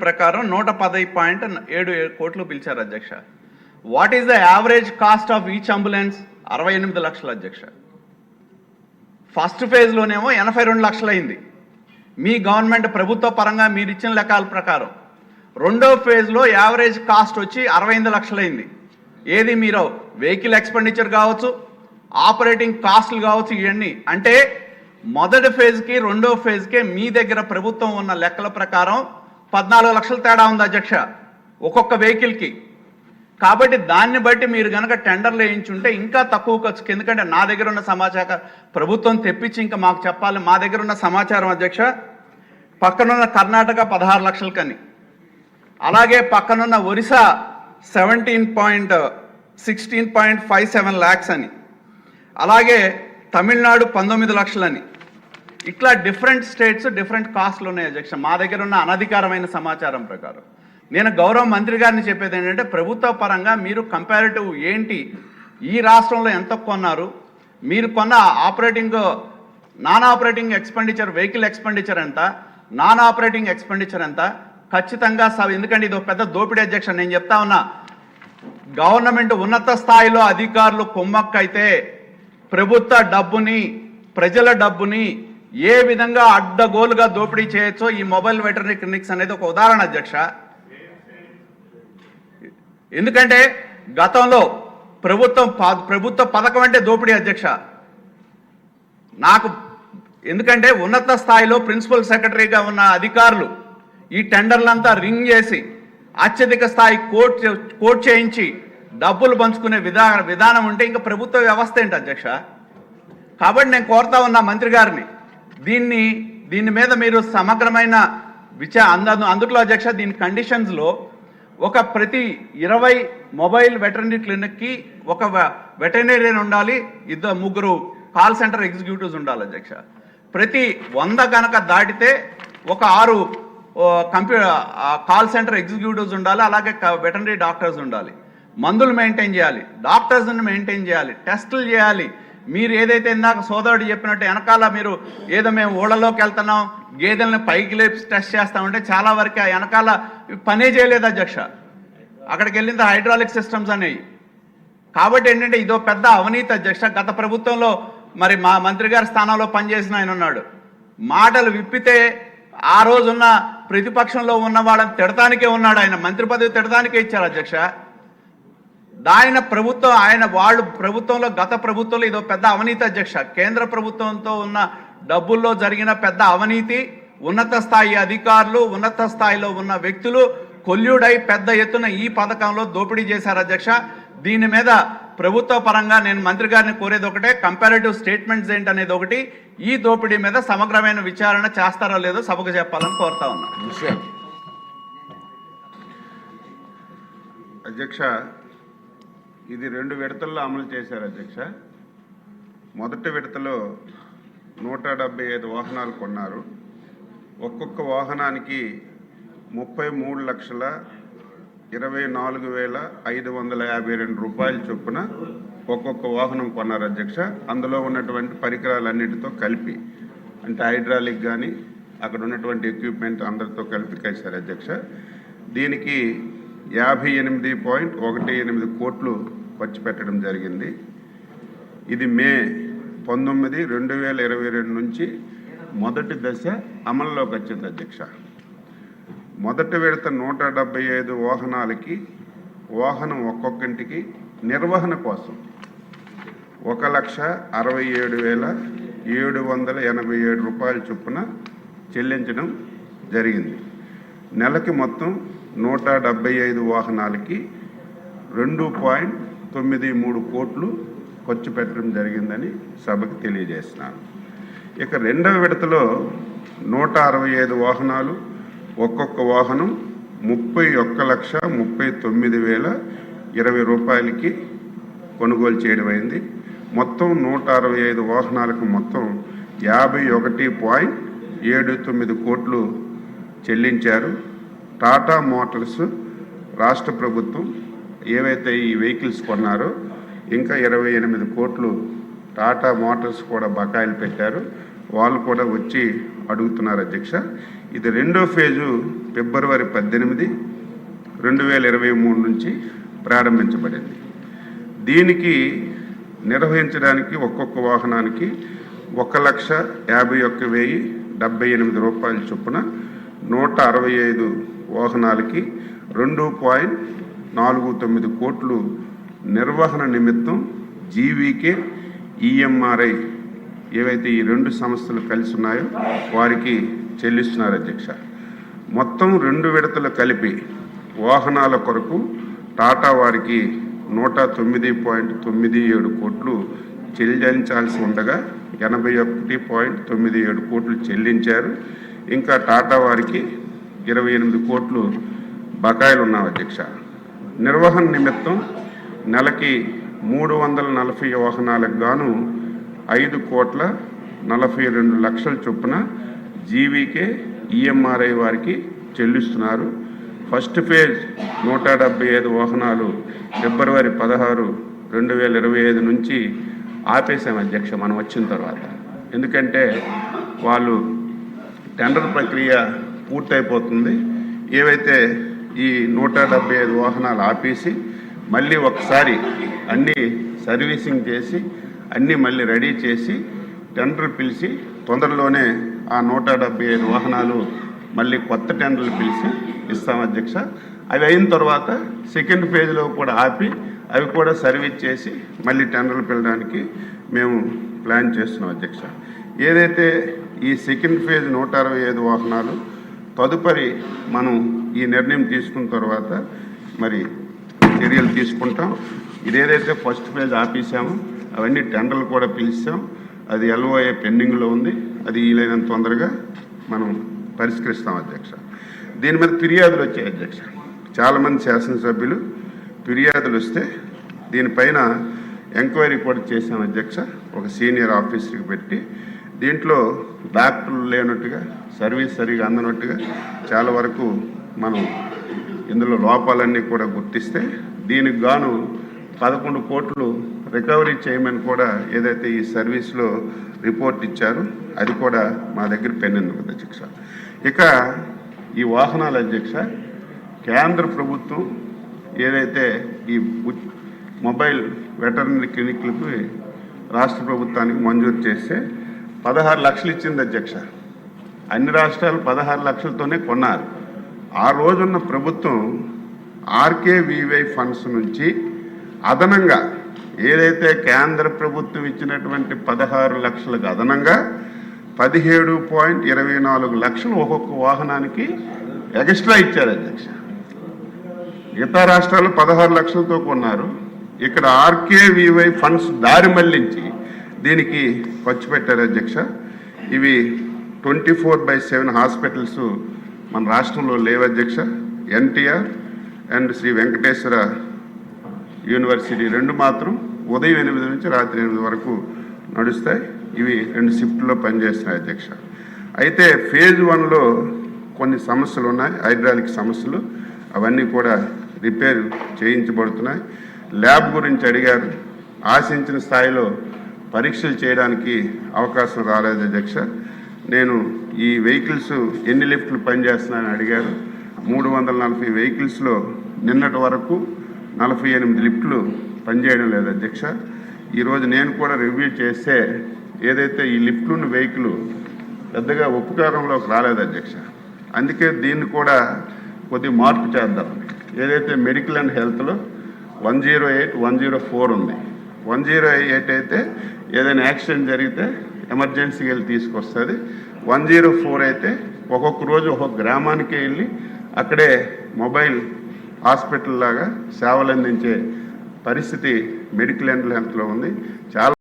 ప్రకారం 110.77 కోట్లు పిలిచారు అధ్యక్ష. What is the average cost of each ambulance? 68 లక్షలు అధ్యక్ష. ఫస్ట్ ఫేజ్లోనేమో 82 లక్షలు అయింది మీ గవర్నమెంట్ ప్రభుత్వ పరంగా మీరు ఇచ్చిన లెక్కల ప్రకారం. రెండో ఫేజ్లో యావరేజ్ కాస్ట్ వచ్చి 68 లక్షలు అయింది. ఏది మీరు వెహికల్ ఎక్స్పెండిచర్ కావచ్చు, ఆపరేటింగ్ కాస్ట్లు కావచ్చు, ఇవన్నీ అంటే మొదటి ఫేజ్కి రెండో ఫేజ్కే మీ దగ్గర ప్రభుత్వం ఉన్న లెక్కల ప్రకారం 14 లక్షల తేడా ఉంది అధ్యక్ష ఒక్కొక్క వెహికల్కి. కాబట్టి దాన్ని బట్టి మీరు కనుక టెండర్లు వేయించుంటే ఇంకా తక్కువ ఖర్చుకి, ఎందుకంటే నా దగ్గర ఉన్న సమాచారం ప్రభుత్వం తెప్పించి ఇంకా మాకు చెప్పాలి. మా దగ్గర ఉన్న సమాచారం అధ్యక్ష, పక్కనున్న కర్ణాటక 16 లక్షల కని, అలాగే పక్కనున్న ఒరిస్సా 16.57 ల్యాక్స్ అని, అలాగే తమిళనాడు 19 లక్షలని, ఇట్లా డిఫరెంట్ స్టేట్స్ డిఫరెంట్ కాస్ట్లు ఉన్నాయి అధ్యక్ష మా దగ్గర ఉన్న అనధికారమైన సమాచారం ప్రకారం. నేను గౌరవ మంత్రి గారిని చెప్పేది ఏంటంటే, ప్రభుత్వ పరంగా మీరు కంపారిటివ్ ఏంటి, ఈ రాష్ట్రంలో ఎంత కొన్నారు, మీరు కొన్న operating non operating expenditure vehicle expenditure ఎంత, నాన్ ఆపరేటింగ్ ఎక్స్పెండిచర్ ఎంత ఖచ్చితంగా ఎందుకంటే ఇది ఒక పెద్ద దోపిడీ అధ్యక్ష. నేను చెప్తా ఉన్నా, గవర్నమెంట్ ఉన్నత స్థాయిలో అధికారులు కుమ్మక్కైతే ప్రభుత్వ డబ్బుని ప్రజల డబ్బుని ఏ విధంగా అడ్డగోలుగా దోపిడీ చేయొచ్చో ఈ మొబైల్ వెటర్నరీ క్లినిక్స్ అనేది ఒక ఉదాహరణ అధ్యక్ష. ఎందుకంటే గతంలో ప్రభుత్వ పథకం అంటే దోపిడీ అధ్యక్ష నాకు. ఎందుకంటే ఉన్నత స్థాయిలో ప్రిన్సిపల్ సెక్రటరీగా ఉన్న అధికారులు ఈ టెండర్లంతా రింగ్ చేసి అత్యధిక స్థాయి కోట్ చేయించి డబ్బులు పంచుకునే విధానం ఉంటే ఇంకా ప్రభుత్వ వ్యవస్థ ఏంటి అధ్యక్ష? కాబట్టి నేను కోరుతా ఉన్నా మంత్రి గారిని, దీని మీద మీరు సమగ్రమైన అందుట్లో అధ్యక్ష దీని కండిషన్స్లో ఒక ప్రతి 20 మొబైల్ వెటర్నరీ క్లినిక్కి ఒక వెటర్నరీయన్ ఉండాలి, 2-3 కాల్ సెంటర్ ఎగ్జిక్యూటివ్స్ ఉండాలి అధ్యక్ష. ప్రతి 100 కనుక దాటితే ఒక 6 కాల్ సెంటర్ ఎగ్జిక్యూటివ్స్ ఉండాలి, అలాగే వెటర్నరీ డాక్టర్స్ ఉండాలి. మందులు మెయింటైన్ చేయాలి, డాక్టర్స్ని మెయింటైన్ చేయాలి, టెస్టులు చేయాలి. మీరు ఏదైతే ఇందాక సోదరుడు చెప్పినట్టు వెనకాల మీరు ఏదో మేము ఊళ్ళలోకి వెళ్తున్నాం గేదెలను పైకి లేపి టెస్ట్ చేస్తామంటే చాలా వరకు ఆ వెనకాల పనే చేయలేదు అధ్యక్ష. అక్కడికి వెళ్ళిన హైడ్రాలిక్ సిస్టమ్స్ అనేవి. కాబట్టి ఏంటంటే ఇదో పెద్ద అవినీతి అధ్యక్ష. గత ప్రభుత్వంలో మరి మా మంత్రి గారి స్థానంలో పనిచేసిన ఆయన ఉన్నాడు. మాటలు విప్పితే ఆ రోజున్న ప్రతిపక్షంలో ఉన్న వాళ్ళని తిడటానికే ఉన్నాడు ఆయన. మంత్రి పదవి తిడటానికే ఇచ్చారు అధ్యక్ష. వాళ్ళు ప్రభుత్వంలో గత ప్రభుత్వంలో ఇదో పెద్ద అవినీతి అధ్యక్ష. కేంద్ర ప్రభుత్వంతో ఉన్న డబ్బుల్లో జరిగిన పెద్ద అవినీతి, ఉన్నత స్థాయి అధికారులు, ఉన్నత స్థాయిలో ఉన్న వ్యక్తులు కొల్యూడై పెద్ద ఎత్తున ఈ పథకంలో దోపిడీ చేశారు అధ్యక్ష. దీని మీద ప్రభుత్వ పరంగా నేను మంత్రి గారిని కోరేది ఒకటే, కంపారిటివ్ స్టేట్మెంట్స్ ఏంటనేది ఒకటి, ఈ దోపిడీ మీద సమగ్రమైన విచారణ చేస్తారో లేదో సభకు చెప్పాలని కోరుతా ఉన్నా అధ్యక్ష. ఇది 2 విడతల్లో అమలు చేశారు అధ్యక్ష. మొదటి విడతలో 175 వాహనాలు కొన్నారు. ఒక్కొక్క వాహనానికి 33,24,552 రూపాయల చొప్పున ఒక్కొక్క వాహనం కొన్నారు అధ్యక్ష. అందులో ఉన్నటువంటి పరికరాలన్నిటితో కలిపి, అంటే హైడ్రాలిక్ కానీ అక్కడ ఉన్నటువంటి ఎక్విప్మెంట్ అందరితో కలిపి కలిశారు అధ్యక్ష. దీనికి 58.18 కోట్లు ఖర్చు పెట్టడం జరిగింది. ఇది మే 19, 2022 నుంచి మొదటి దశ అమల్లోకి వచ్చింది అధ్యక్ష. మొదటి విడత 175 వాహనాలకి వాహనం ఒక్కొక్కింటికి నిర్వహణ కోసం 1,67,787 రూపాయల చొప్పున చెల్లించడం జరిగింది. నెలకి మొత్తం 175 వాహనాలకి 2.93 కోట్లు ఖర్చు పెట్టడం జరిగిందని సభకు తెలియజేస్తున్నాను. ఇక రెండవ విడతలో 165 వాహనాలు, ఒక్కొక్క వాహనం 31,39,020 రూపాయలకి కొనుగోలు చేయడం అయింది. మొత్తం 165 వాహనాలకు మొత్తం 51.79 కోట్లు చెల్లించారు. టాటా మోటార్స్ రాష్ట్ర ప్రభుత్వం ఏవైతే ఈ వెహికల్స్ కొన్నారో ఇంకా 28 కోట్లు టాటా మోటార్స్ కూడా బకాయిలు పెట్టారు. వాళ్ళు కూడా వచ్చి అడుగుతున్నారు అధ్యక్ష. ఇది రెండో ఫేజు ఫిబ్రవరి 18, 2023 నుంచి ప్రారంభించబడింది. దీనికి నిర్వహించడానికి ఒక్కొక్క వాహనానికి 1,51,078 రూపాయల చొప్పున 165 వాహనాలకి 2.49 కోట్లు నిర్వహణ నిమిత్తం జీవీకే, ఈఎంఆర్ఐ ఏవైతే ఈ రెండు సంస్థలు కలిసి ఉన్నాయో వారికి చెల్లిస్తున్నారు అధ్యక్ష. మొత్తం 2 విడతలు కలిపి వాహనాల కొరకు టాటా వారికి 109.97 కోట్లు చెల్లించాల్సి ఉండగా 81.97 కోట్లు చెల్లించారు. ఇంకా టాటా వారికి 28 కోట్లు బకాయిలు ఉన్నాయి అధ్యక్ష. నిర్వహణ నిమిత్తం నెలకి 340 వాహనాలకు గాను 5,42,00,000 చొప్పున జీవీకే, ఈఎంఆర్ఐ వారికి చెల్లిస్తున్నారు. ఫస్ట్ ఫేజ్ 175 వాహనాలు ఫిబ్రవరి 16, 2025 నుంచి ఆపేసాం అధ్యక్ష మనం వచ్చిన తర్వాత. ఎందుకంటే వాళ్ళు టెండర్ ప్రక్రియ పూర్తయిపోతుంది. ఏవైతే ఈ 175 వాహనాలు ఆపేసి మళ్ళీ ఒకసారి అన్నీ సర్వీసింగ్ చేసి అన్నీ మళ్ళీ రెడీ చేసి టెండర్ పిలిచి తొందరలోనే ఆ 175 వాహనాలు మళ్ళీ కొత్త టెండర్లు పిలిచి ఇస్తాం అధ్యక్ష. అవి అయిన తర్వాత సెకండ్ ఫేజ్లో కూడా ఆపి అవి కూడా సర్వీస్ చేసి మళ్ళీ టెండర్లు పిలవడానికి మేము ప్లాన్ చేస్తున్నాం అధ్యక్ష. ఏదైతే ఈ సెకండ్ ఫేజ్ 165 వాహనాలు తదుపరి మనం ఈ నిర్ణయం తీసుకున్న తర్వాత మరి చర్యలు తీసుకుంటాం. ఇదేదైతే ఫస్ట్ ఫేజ్ ఆపేసామో అవన్నీ టెండర్లు కూడా పిలిచాం. అది ఎల్ఓఏ పెండింగ్లో ఉంది. అది వీలైనంత తొందరగా మనం పరిష్కరిస్తాం అధ్యక్ష. దీని మీద ఫిర్యాదులు వచ్చాయి అధ్యక్ష. చాలామంది శాసనసభ్యులు ఫిర్యాదులు వస్తే దీనిపైన ఎంక్వైరీ కూడా చేశాం అధ్యక్ష. ఒక సీనియర్ ఆఫీసర్కి పెట్టి దీంట్లో డాక్టర్లు లేనట్టుగా, సర్వీస్ సరిగా అందనట్టుగా చాలా వరకు మనం ఇందులో లోపాలన్నీ కూడా గుర్తిస్తే దీనికి గాను 11 కోట్లు రికవరీ చేయమని కూడా ఏదైతే ఈ సర్వీస్లో రిపోర్ట్ ఇచ్చారో అది కూడా మా దగ్గర పెండింగ్ ఉంది అధ్యక్ష. ఇక ఈ వాహనాల అధ్యక్ష, కేంద్ర ప్రభుత్వం ఏదైతే ఈ మొబైల్ వెటర్నరీ క్లినిక్లకు రాష్ట్ర ప్రభుత్వానికి మంజూరు చేస్తే 16 లక్షలు ఇచ్చింది అధ్యక్ష. అన్ని రాష్ట్రాలు 16 లక్షలతోనే కొన్నారు. ఆ రోజున్న ప్రభుత్వం ఆర్కేవీవై ఫండ్స్ నుంచి అదనంగా ఏదైతే కేంద్ర ప్రభుత్వం ఇచ్చినటువంటి 16 లక్షలకు అదనంగా 17.24 లక్షలు ఒక్కొక్క వాహనానికి ఎక్స్ట్రా ఇచ్చారు అధ్యక్ష. మిగతా రాష్ట్రాలు 16 లక్షలతో కొన్నారు. ఇక్కడ ఆర్కేవీవై ఫండ్స్ దారి మళ్లించి దీనికి ఖర్చు పెట్టారు అధ్యక్ష. ఇవి 24/7 హాస్పిటల్స్ మన రాష్ట్రంలో లేవు అధ్యక్ష. ఎన్టీఆర్ అండ్ శ్రీ వెంకటేశ్వర యూనివర్సిటీ 2 మాత్రం ఉదయం 8 నుంచి రాత్రి 8 వరకు నడుస్తాయి. ఇవి 2 షిఫ్ట్లో పనిచేస్తున్నాయి అధ్యక్ష. అయితే ఫేజ్ 1లో కొన్ని సమస్యలు ఉన్నాయి, హైడ్రాలిక్ సమస్యలు. అవన్నీ కూడా రిపేర్ చేయించబడుతున్నాయి. ల్యాబ్ గురించి అడిగారు. ఆశించిన స్థాయిలో పరీక్షలు చేయడానికి అవకాశం రాలేదు అధ్యక్ష. నేను ఈ వెహికల్స్ ఎన్ని లిఫ్ట్లు పనిచేస్తున్నాయని అడిగారు. 340 వెహికల్స్లో నిన్నటి వరకు 48 లిఫ్ట్లు పనిచేయడం లేదు అధ్యక్ష. ఈరోజు నేను కూడా రివ్యూ చేస్తే ఏదైతే ఈ లిఫ్ట్లు ఉన్న వెహికల్ పెద్దగా ఉపకారంలోకి రాలేదు అధ్యక్ష. అందుకే దీన్ని కూడా కొద్ది మార్పు చేద్దాం. ఏదైతే మెడికల్ అండ్ హెల్త్లో 108, 104 ఉంది. 108 అయితే ఏదైనా యాక్సిడెంట్ జరిగితే ఎమర్జెన్సీకి వెళ్ళి తీసుకొస్తుంది. 104 అయితే ఒక్కొక్క రోజు ఒక్కొక్క గ్రామానికి వెళ్ళి అక్కడే మొబైల్ హాస్పిటల్ లాగా సేవలు అందించే పరిస్థితి మెడికల్ అండ్ హెల్త్లో ఉంది. చాలా